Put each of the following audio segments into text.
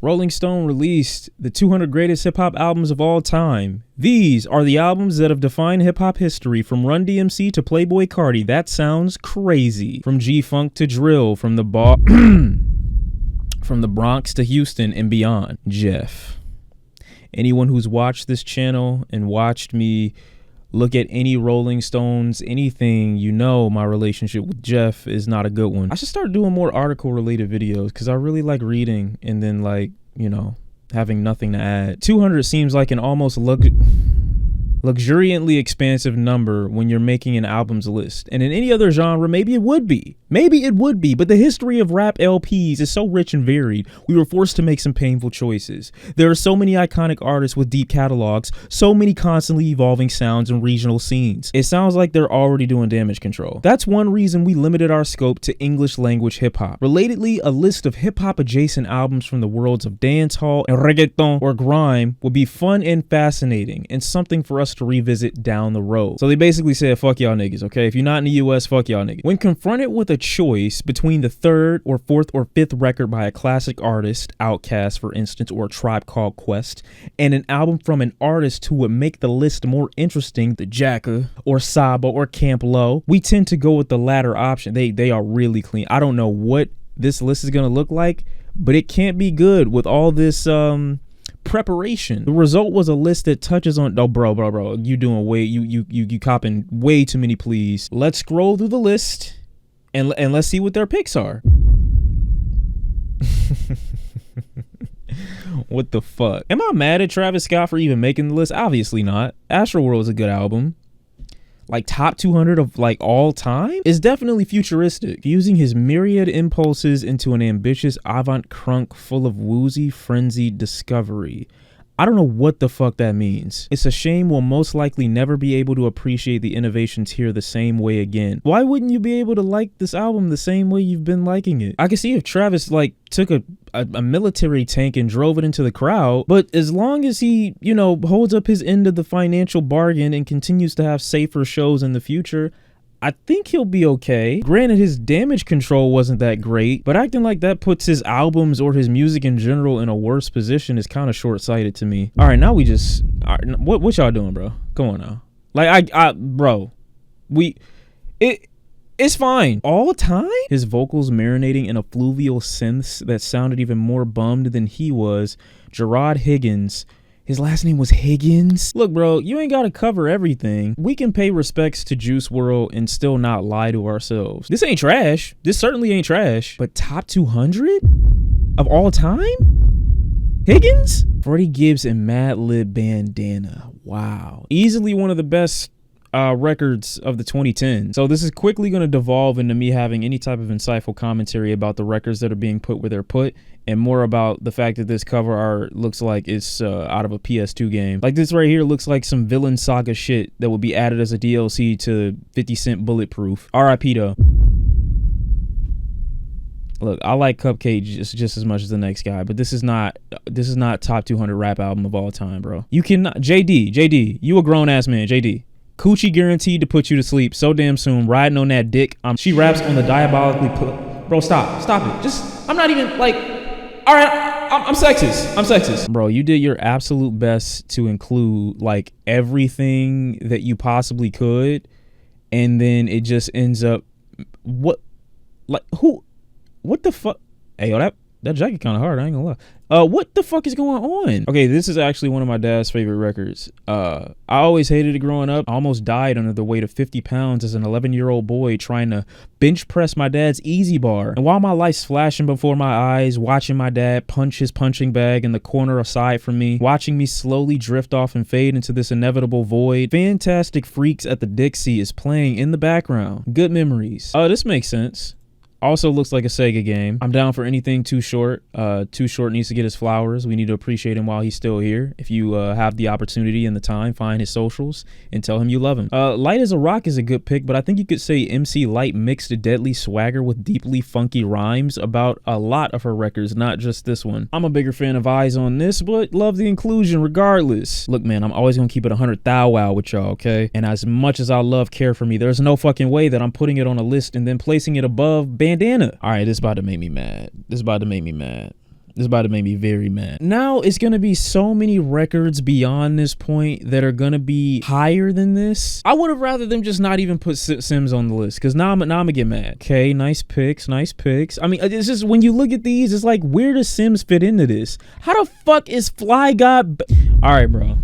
Rolling Stone released the 200 greatest hip-hop albums of all time. These are the albums that have defined hip-hop history, from Run DMC to Playboi Carti. That sounds crazy. From G-Funk to drill, from the from the Bronx to Houston and beyond. Jeff. Anyone who's watched this channel and watched me look at any Rolling Stones, anything, you know my relationship with Jeff is not a good one. I should start doing more article related videos because I really like reading and then, like, you know, having nothing to add. 200 seems like an almost luxuriantly expansive number when you're making an albums list. And in any other genre, maybe it would be. Maybe it would be, but the history of rap LPs is so rich and varied, we were forced to make some painful choices. There are so many iconic artists with deep catalogs, so many constantly evolving sounds and regional scenes. It sounds like they're already doing damage control. That's one reason we limited our scope to English language hip hop. Relatedly, a list of hip hop adjacent albums from the worlds of dancehall and reggaeton or grime would be fun and fascinating, and something for us to revisit down the road. So they basically said, fuck y'all niggas, okay? If you're not in the US, fuck y'all niggas. When confronted with a choice between the third or fourth or fifth record by a classic artist, Outkast for instance, or a Tribe Called Quest, and an album from an artist who would make the list more interesting, the Jacka or Saba or Camp Lo, we tend to go with the latter option. They are really clean. I don't know what this list is gonna look like, but it can't be good with all this preparation. The result was a list that touches on, oh bro, you doing way, you copping way too many please. Let's scroll through the list and let's see what their picks are. What the fuck? Am I mad at Travis Scott for even making the list? Obviously not. Astroworld is a good album. Like top 200 of like all time is definitely futuristic, using his myriad impulses into an ambitious avant-crunk full of woozy, frenzied discovery. I don't know what the fuck that means. It's a shame we'll most likely never be able to appreciate the innovations here the same way again. Why wouldn't you be able to like this album the same way you've been liking it? I can see if Travis like took a military tank and drove it into the crowd, but as long as he, you know, holds up his end of the financial bargain and continues to have safer shows in the future, I think he'll be okay. Granted, his damage control wasn't that great, but acting like that puts his albums or his music in general in a worse position is kind of short-sighted to me. All right, now we just, all right, what y'all doing, bro? Come on now. Like, bro, it's fine. All time? His vocals marinating in effluvial synths that sounded even more bummed than he was. Gerard Higgins. His last name was Higgins. Look, bro, you ain't got to cover everything. We can pay respects to Juice WRLD and still not lie to ourselves. This ain't trash. This certainly ain't trash. But top 200 of all time? Higgins? Freddie Gibbs and Madlib Bandana. Wow. Easily one of the best records of the 2010s. So this is quickly going to devolve into me having any type of insightful commentary about the records that are being put where they're put, and more about the fact that this cover art looks like it's out of a PS2 game. Like this right here looks like some Villain Saga shit that would be added as a DLC to 50 Cent Bulletproof. RIP though. Look, I like Cupcake just as much as the next guy, but this is not top 200 rap album of all time, bro. You cannot. JD, you a grown ass man, JD. Coochie guaranteed to put you to sleep so damn soon, riding on that dick. She raps on the diabolically bro, stop it. Just, I'm not even like, all right, I'm sexist. Bro, you did your absolute best to include like everything that you possibly could, and then it just ends up, what the fuck? Hey, yo, that jacket kind of hard, I ain't gonna lie. What the fuck is going on? Okay, this is actually one of my dad's favorite records. I always hated it growing up. I almost died under the weight of 50 pounds as an 11-year-old boy trying to bench press my dad's Easy Bar. And while my life's flashing before my eyes, watching my dad punch his punching bag in the corner aside from me, watching me slowly drift off and fade into this inevitable void, Fantastic Freaks at the Dixie is playing in the background. Good memories. This makes sense. Also looks like a Sega game. I'm down for anything Too Short. Too Short needs to get his flowers. We need to appreciate him while he's still here. If you have the opportunity and the time, find his socials and tell him you love him. Light as a Rock is a good pick, but I think you could say MC Light mixed deadly swagger with deeply funky rhymes about a lot of her records, not just this one. I'm a bigger fan of Eyes on This, but love the inclusion regardless. Look, man, I'm always gonna keep it 100 thou wow with y'all, okay? And as much as I love Care For Me, there's no fucking way that I'm putting it on a list and then placing it above Bandana. All right, this is about to make me mad. This is about to make me very mad. Now it's gonna be so many records beyond this point that are gonna be higher than this. I would have rather them just not even put Sims on the list, because now I'm gonna get mad. Okay, nice picks, nice picks. I mean, it's just when you look at these, it's like, where does Sims fit into this? How the fuck is Fly God? All right, bro.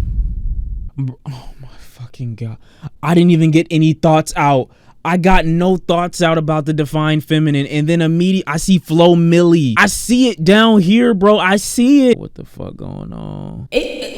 Oh my fucking God. I didn't even get any thoughts out. I got no thoughts out about the Divine Feminine, and then immediately I see Flo Milli. I see it down here, bro. I see it. What the fuck going on? Okay.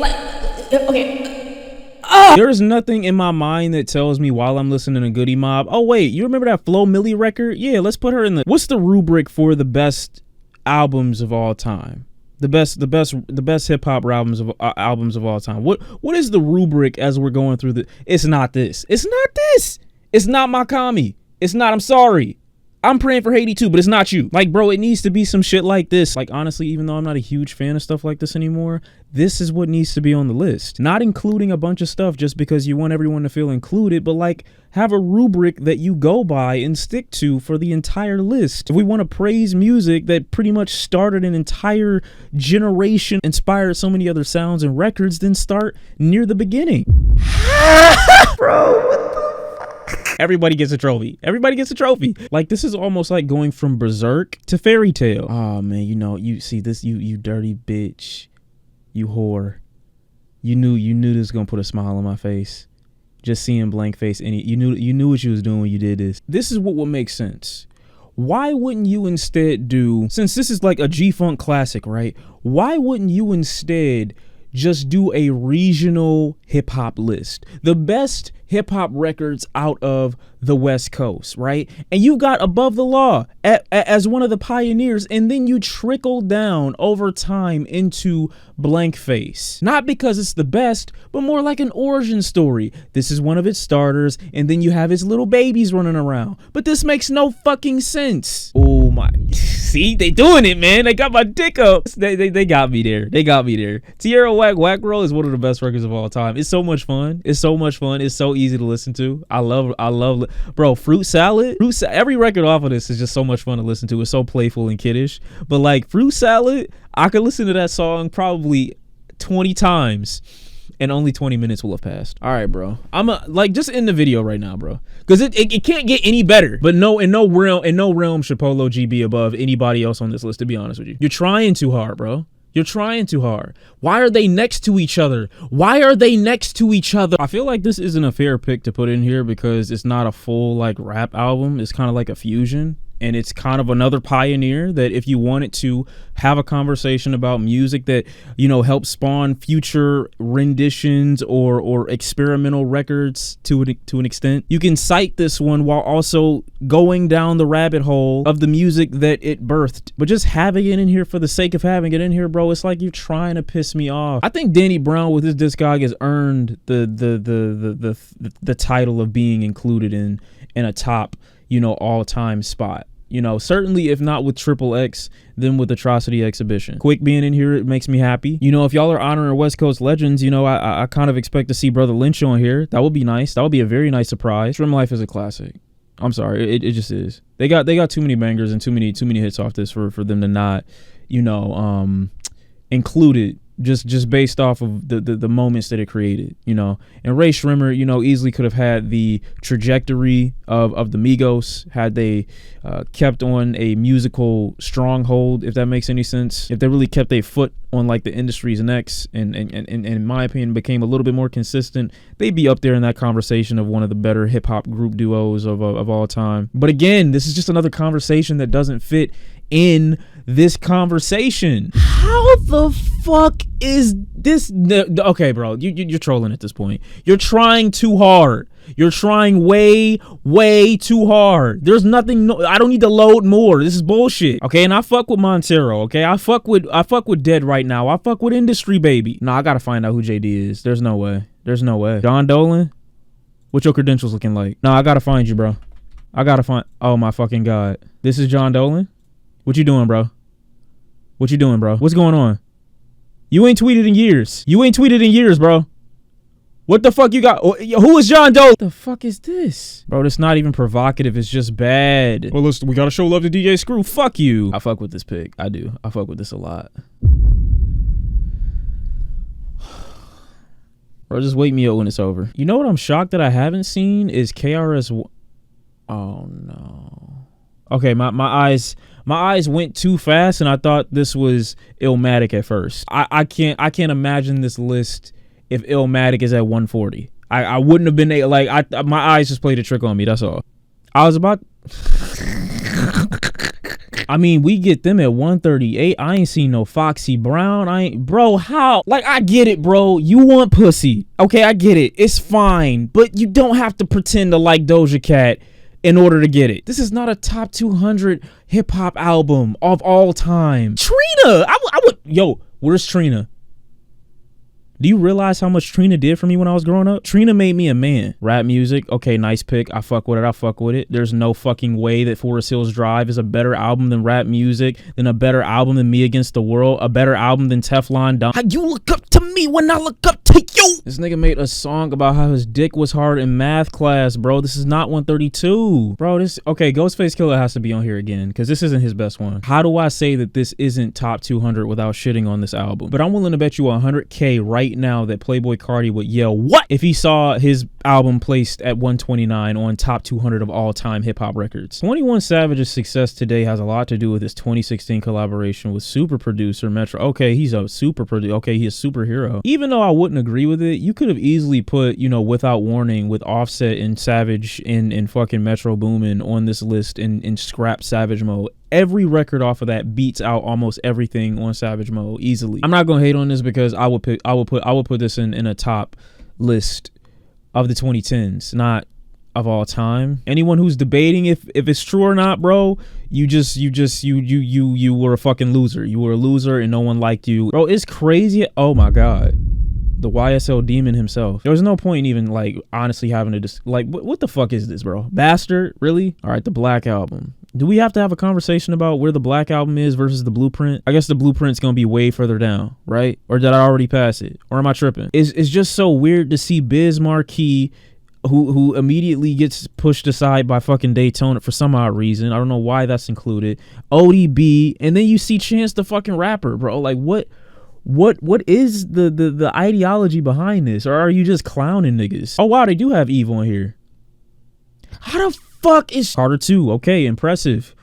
There's nothing in my mind that tells me while I'm listening to Goody Mob, oh wait, you remember that Flo Milli record? Yeah, let's put her in the. What's the rubric for the best albums of all time? The best hip hop albums of all time. What is the rubric as we're going through the? It's not this. It's not this. It's not my commie. It's not. I'm sorry. I'm praying for Haiti too, but it's not you. Like, bro, it needs to be some shit like this. Like, honestly, even though I'm not a huge fan of stuff like this anymore, this is what needs to be on the list. Not including a bunch of stuff just because you want everyone to feel included, but like, have a rubric that you go by and stick to for the entire list. If we want to praise music that pretty much started an entire generation, inspired so many other sounds and records, then start near the beginning. Bro, everybody gets a trophy. Everybody gets a trophy. Like, this is almost like going from Berserk to Fairy Tale. Oh man, you see this, you dirty bitch, you whore. You knew this was gonna put a smile on my face. Just seeing blank face, and you knew what you was doing when you did this. This is what would make sense. Why wouldn't you instead do, since this is like a G-Funk classic, right? Why wouldn't you instead just do a regional hip hop list? The best hip hop records out of the West Coast, right? And you got Above the Law as one of the pioneers, and then you trickle down over time into Blank Face. Not because it's the best, but more like an origin story. This is one of its starters, and then you have its little babies running around. But this makes no fucking sense. Oh my, see, they doing it, man. They got my dick up. They got me there. They got me there. Tierra Whack Roll is one of the best records of all time. It's so much fun. It's so much fun. It's so easy to listen to. I love, bro, Fruit Salad. Every record off of this is just so much fun to listen to. It's so playful and kiddish. But like Fruit Salad, I could listen to that song probably 20 times and only 20 minutes will have passed. All right, bro. Like, just end the video right now, bro, because it can't get any better. But in no realm should Polo G be above anybody else on this list, to be honest with you. You're trying too hard, bro. You're trying too hard. Why are they next to each other? Why are they next to each other? I feel like this isn't a fair pick to put in here because it's not a full like rap album. It's kind of like a fusion. And it's kind of another pioneer that if you wanted to have a conversation about music that, you know, helps spawn future renditions or experimental records to an extent, you can cite this one while also going down the rabbit hole of the music that it birthed. But just having it in here for the sake of having it in here, bro, it's like you're trying to piss me off. I think Danny Brown with his discog has earned the title of being included in a top, you know, all-time spot. You know, certainly if not with Triple X, then with Atrocity Exhibition. Quick being in here, it makes me happy. You know, if y'all are honoring West Coast legends, you know, I kind of expect to see Brother Lynch on here. That would be nice. That would be a very nice surprise. Trim Life is a classic. I'm sorry, it just is. They got too many bangers and too many hits off this for them to not, you know, include it. Just based off of the moments that it created, you know. And Ray Shrimmer, you know, easily could have had the trajectory of the Migos had they kept on a musical stronghold, if that makes any sense. If they really kept their foot on like the industry's necks and in my opinion became a little bit more consistent, they'd be up there in that conversation of one of the better hip hop group duos of all time. But again, this is just another conversation that doesn't fit in this conversation. How the fuck is this? Okay, bro, you're trolling at this point. You're trying too hard. You're trying way too hard. There's nothing. I don't need to load more. This is bullshit. Okay, and I fuck with Montero. Okay, I fuck with Dead right now. I fuck with Industry Baby. No, I gotta find out who JD is. There's no way. John Dolan. What your credentials looking like? No, I gotta find you, bro. I gotta find. Oh my fucking god. This is John Dolan. What you doing, bro? What's going on? You ain't tweeted in years. Bro. What the fuck you got? Who is John Doe? What the fuck is this? Bro, it's not even provocative. It's just bad. Well, listen, we gotta show love to DJ Screw. Fuck you. I fuck with this pick. I do. I fuck with this a lot. Bro, just wake me up when it's over. You know what I'm shocked that I haven't seen is KRS. Oh, no. Okay, my eyes went too fast, and I thought this was Illmatic at first. I can't imagine this list if Illmatic is at 140. I wouldn't have been like my eyes just played a trick on me. That's all. I was about. I mean, we get them at 138. I ain't seen no Foxy Brown. Bro, how? Like, I get it, bro. You want pussy. Okay, I get it. It's fine. But you don't have to pretend to like Doja Cat in order to get it. This is not a top 200 hip hop album of all time. Trina, I would. Yo, where's Trina? Do you realize how much Trina did for me when I was growing up? Trina made me a man. Rap music, okay, nice pick. I fuck with it. There's no fucking way that Forest Hills Drive is a better album than rap music, than a better album than Me Against the World, a better album than Teflon Don. How you look up to me when I look up to you? This nigga made a song about how his dick was hard in math class, bro. This is not 132. Bro, okay, Ghostface Killah has to be on here again, because this isn't his best one. How do I say that this isn't top 200 without shitting on this album? But I'm willing to bet you 100K right now that Playboi Carti would yell what if he saw his album placed at 129 on top 200 of all time hip hop records. 21 Savage's success today has a lot to do with his 2016 collaboration with super producer Metro. Okay, he's a super producer. Okay, he's a superhero. Even though I wouldn't agree with it, you could have easily put, you know, Without Warning with Offset and Savage and fucking Metro Boomin on this list and scrap Savage Mode. Every record off of that beats out almost everything on Savage Mode easily. I'm not gonna hate on this because I would put this in a top list of the 2010s, not of all time. Anyone who's debating if it's true or not, bro, you were a fucking loser. You were a loser and no one liked you, bro. It's crazy. Oh my god. The YSL demon himself. There was no point in even like honestly having to just like what the fuck is this, bro? Bastard, really? All right, the Black Album. Do we have to have a conversation about where the Black Album is versus the Blueprint? I guess the Blueprint's gonna be way further down, right? Or did I already pass it? Or am I tripping? It's just so weird to see Biz Markie, who immediately gets pushed aside by fucking Daytona for some odd reason. I don't know why that's included. ODB, and then you see Chance the fucking Rapper, bro. Like what is the ideology behind this? Or are you just clowning niggas? Oh wow, they do have Eve on here. How the fuck is Carter 2? Okay, impressive.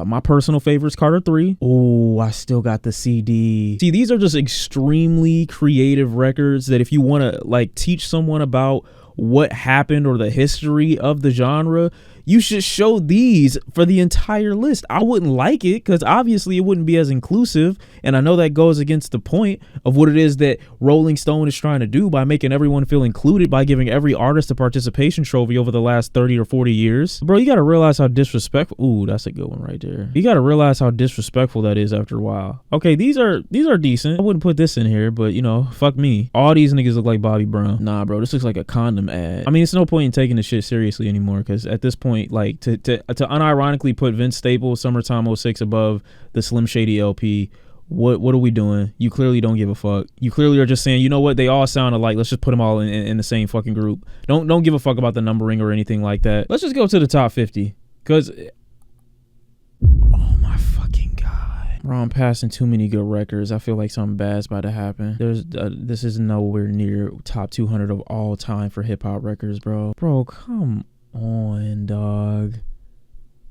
My personal favorite is Carter 3. Oh, I still got the CD. See, these are just extremely creative records that if you want to like teach someone about what happened or the history of the genre, you should show these for the entire list. I wouldn't like it because obviously it wouldn't be as inclusive, and I know that goes against the point of what it is that Rolling Stone is trying to do by making everyone feel included, by giving every artist a participation trophy over the last 30 or 40 years. Bro, you got to realize how disrespectful. Ooh, that's a good one right there. You got to realize how disrespectful that is after a while. Okay, these are decent. I wouldn't put this in here, but you know, fuck me. All these niggas look like Bobby Brown. Nah, bro, this looks like a condom ad. I mean, it's no point in taking this shit seriously anymore because at this point, like to unironically put Vince Staples Summertime 06 above the Slim Shady LP, what are we doing? You clearly don't give a fuck. You clearly are just saying, you know what, they all sound alike, let's just put them all in the same fucking group. Don't give a fuck about the numbering or anything like that. Let's just go to the top 50 because oh my fucking god, bro, I'm passing too many good records. I feel like something bad's about to happen. This is nowhere near top 200 of all time for hip-hop records, bro. Come on, dog.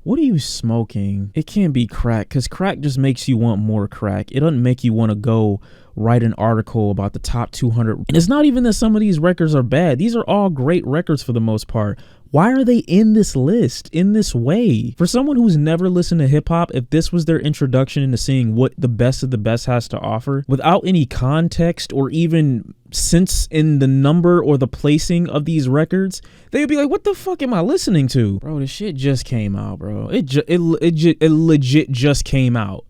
What are you smoking? It can't be crack, because crack just makes you want more crack. It doesn't make you want to go write an article about the top 200. And it's not even that some of these records are bad. These are all great records for the most part. Why are they in this list in this way? For someone who's never listened to hip hop, if this was their introduction into seeing what the best of the best has to offer, without any context or even sense in the number or the placing of these records, they would be like, what the fuck am I listening to? Bro, this shit just came out, bro. It legit just came out.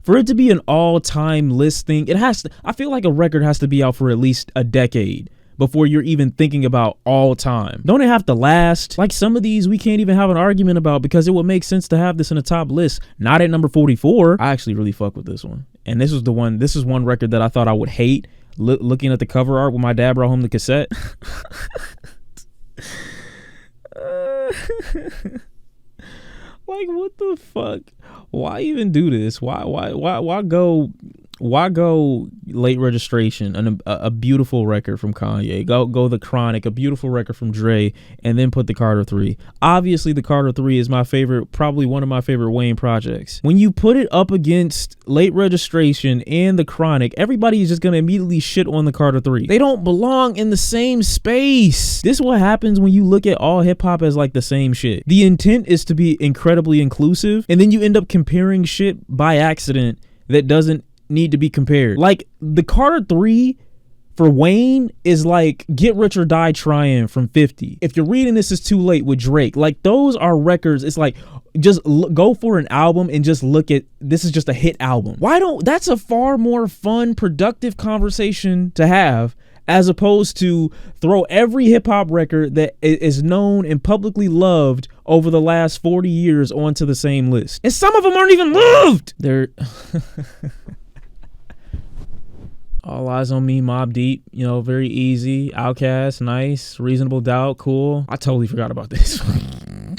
For it to be an all-time list thing, it has to, I feel like a record has to be out for at least a decade before you're even thinking about all time. Don't it have to last? Like some of these we can't even have an argument about because it would make sense to have this in the top list, not at number 44. I actually really fuck with this one. And this is one record that I thought I would hate looking at the cover art when my dad brought home the cassette. Like, what the fuck? Why even do this? Why go Late Registration, a beautiful record from Kanye, go The Chronic, a beautiful record from Dre, and then put the Carter 3. Obviously, the Carter 3 is my favorite, probably one of my favorite Wayne projects. When you put it up against Late Registration and the Chronic, everybody is just gonna immediately shit on the Carter 3. They don't belong in the same space. This is what happens when you look at all hip hop as like the same shit. The intent is to be incredibly inclusive, and then you end up comparing shit by accident that doesn't need to be compared. Like, the Carter 3 for Wayne is like Get Rich or Die Trying from 50. If you're reading This Is Too Late with Drake, like, those are records. It's like, just go for an album and just look at, this is just a hit album. That's a far more fun, productive conversation to have, as opposed to throw every hip hop record that is known and publicly loved over the last 40 years onto the same list. And some of them aren't even loved. They're All Eyes on Me, Mobb Deep, very easy. Outkast, nice. Reasonable Doubt, cool. I totally forgot about this.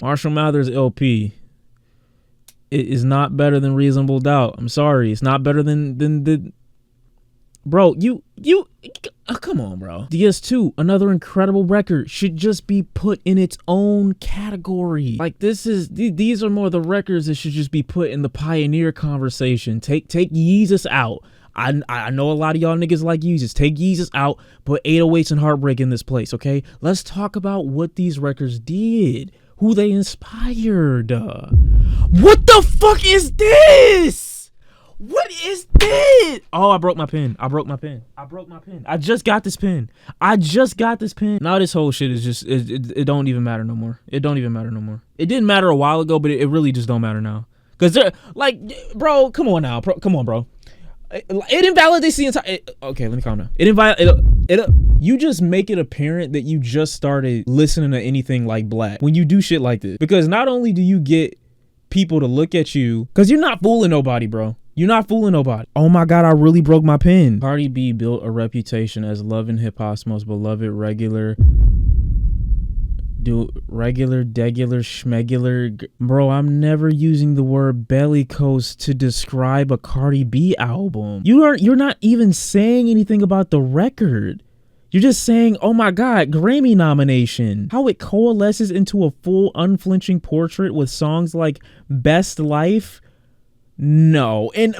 Marshall Mathers LP. It is not better than Reasonable Doubt. I'm sorry. It's not better than the... Bro, come on, bro. DS2, another incredible record, should just be put in its own category. Like, these are more the records that should just be put in the pioneer conversation. Take Yeezus out. I know a lot of y'all niggas like Yeezus. Take Yeezus out, put 808s and Heartbreak in this place, okay? Let's talk about what these records did, who they inspired. What the fuck is this? What is this? Oh, I broke my pen. I just got this pen. Now this whole shit is just, it don't even matter no more. It didn't matter a while ago, but it really just don't matter now. Because they're like, bro, come on now. Come on, bro. It invalidates the entire... Okay, let me calm down. You just make it apparent that you just started listening to anything like Black when you do shit like this. Because not only do you get people to look at you, because you're not fooling nobody, bro. You're not fooling nobody. Oh my God, I really broke my pen. Cardi B built a reputation as Love and Hip Hop's most beloved regular, degular, schmegular. Bro, I'm never using the word bellicose to describe a Cardi B album. You're not even saying anything about the record. You're just saying, oh my God, Grammy nomination. How it coalesces into a full unflinching portrait with songs like Best Life. No. And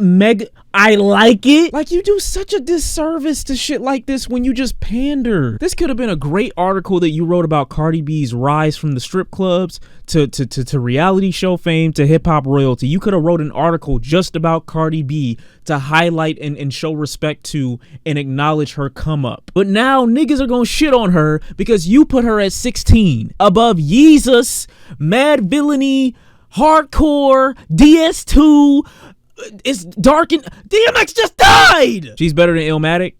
I like it. Like, you do such a disservice to shit like this when you just pander. This could have been a great article that you wrote about Cardi B's rise from the strip clubs to reality show fame to hip hop royalty. You could have wrote an article just about Cardi B to highlight and show respect to and acknowledge her come up. But now niggas are gonna shit on her because you put her at 16 above Yeezus, Mad Villainy, Hardcore, DS2. It's dark and DMX just died. She's better than Illmatic.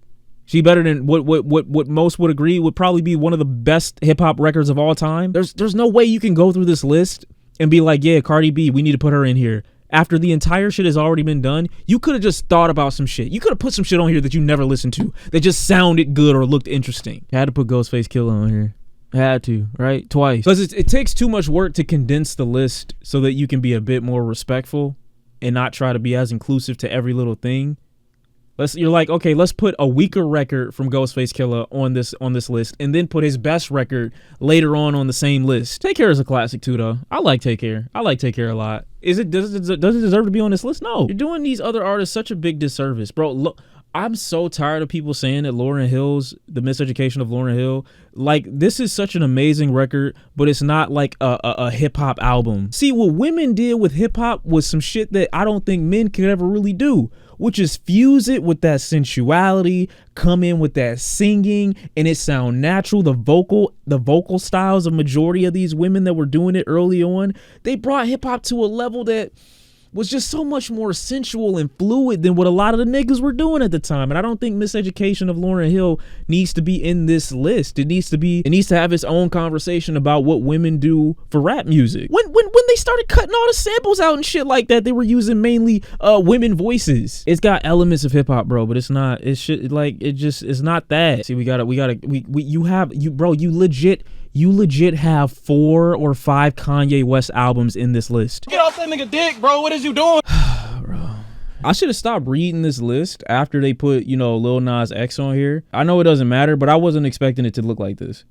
She's better than what most would agree would probably be one of the best hip hop records of all time. There's no way you can go through this list and be like, yeah, Cardi B, we need to put her in here. After the entire shit has already been done, you could have just thought about some shit. You could have put some shit on here that you never listened to that just sounded good or looked interesting. Had to put Ghostface Killah on here. Had to, right? Twice. Because it takes too much work to condense the list so that you can be a bit more respectful and not try to be as inclusive to every little thing. You're like, okay, let's put a weaker record from Ghostface Killah on this list and then put his best record later on the same list. Take Care is a classic too, though. I like Take Care. I like Take Care a lot. Does it deserve to be on this list? No. You're doing these other artists such a big disservice. Bro, look, I'm so tired of people saying that Lauryn Hill's The Miseducation of Lauryn Hill, like, this is such an amazing record, but it's not like a hip hop album. See, what women did with hip hop was some shit that I don't think men could ever really do, which is fuse it with that sensuality, come in with that singing, and it sound natural. The vocal styles of majority of these women that were doing it early on, they brought hip hop to a level that was just so much more sensual and fluid than what a lot of the niggas were doing at the time. And I don't think Miseducation of Lauryn Hill needs to be in this list. It needs to have its own conversation about what women do for rap music. When they started cutting all the samples out and shit like that, they were using mainly women voices. It's got elements of hip hop, bro, but it's not. It's not that. See, you legit have 4 or 5 Kanye West albums in this list. Get off that nigga dick, bro. What is you doing? Bro, I should have stopped reading this list after they put, Lil Nas X on here. I know it doesn't matter, but I wasn't expecting it to look like this,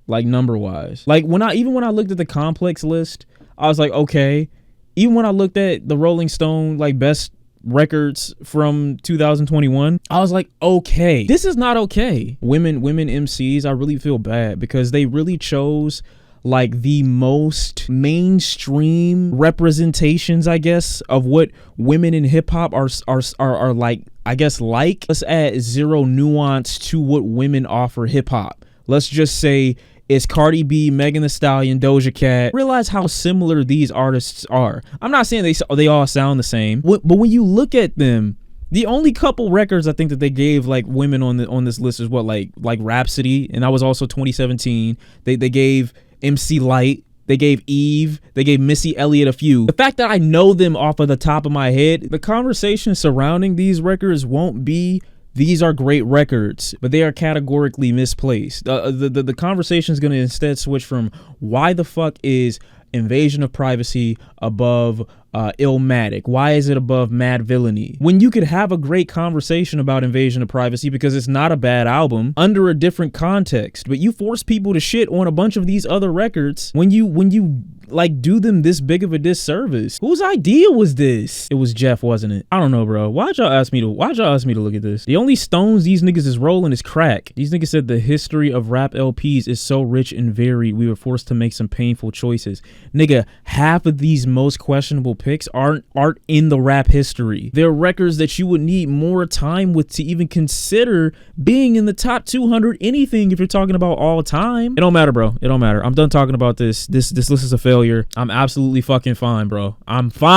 like number wise. Like when I looked at the Complex list, I was like, okay. Even when I looked at the Rolling Stone like best records from 2021, I was like, okay, this is not okay. Women MCs, I really feel bad because they really chose like the most mainstream representations, I guess, of what women in hip hop are like, I guess, like. Let's add zero nuance to what women offer hip hop. Let's just say it's Cardi B, Megan Thee Stallion, Doja Cat. Realize how similar these artists are. I'm not saying they all sound the same, but when you look at them, the only couple records I think that they gave like women on this list is what, like Rhapsody, and that was also 2017. They gave MC Lyte, they gave Eve, they gave Missy Elliott a few. The fact that I know them off of the top of my head, the conversation surrounding these records won't be these are great records, but they are categorically misplaced. The conversation is going to instead switch from why the fuck is Invasion of Privacy above Illmatic? Why is it above Mad Villainy? When you could have a great conversation about Invasion of Privacy because it's not a bad album under a different context, but you force people to shit on a bunch of these other records when you like do them this big of a disservice. Whose idea was this? It was Jeff, wasn't it? I don't know, bro. Why'd y'all ask me to look at this? The only stones these niggas is rolling is crack. These niggas said the history of rap LPs is so rich and varied, we were forced to make some painful choices. Nigga, half of these most questionable picks aren't in the rap history. They're records that you would need more time with to even consider being in the top 200 anything if you're talking about all time. It don't matter, bro. It don't matter. I'm done talking about this. This list is a failure. I'm absolutely fucking fine, bro. I'm fine.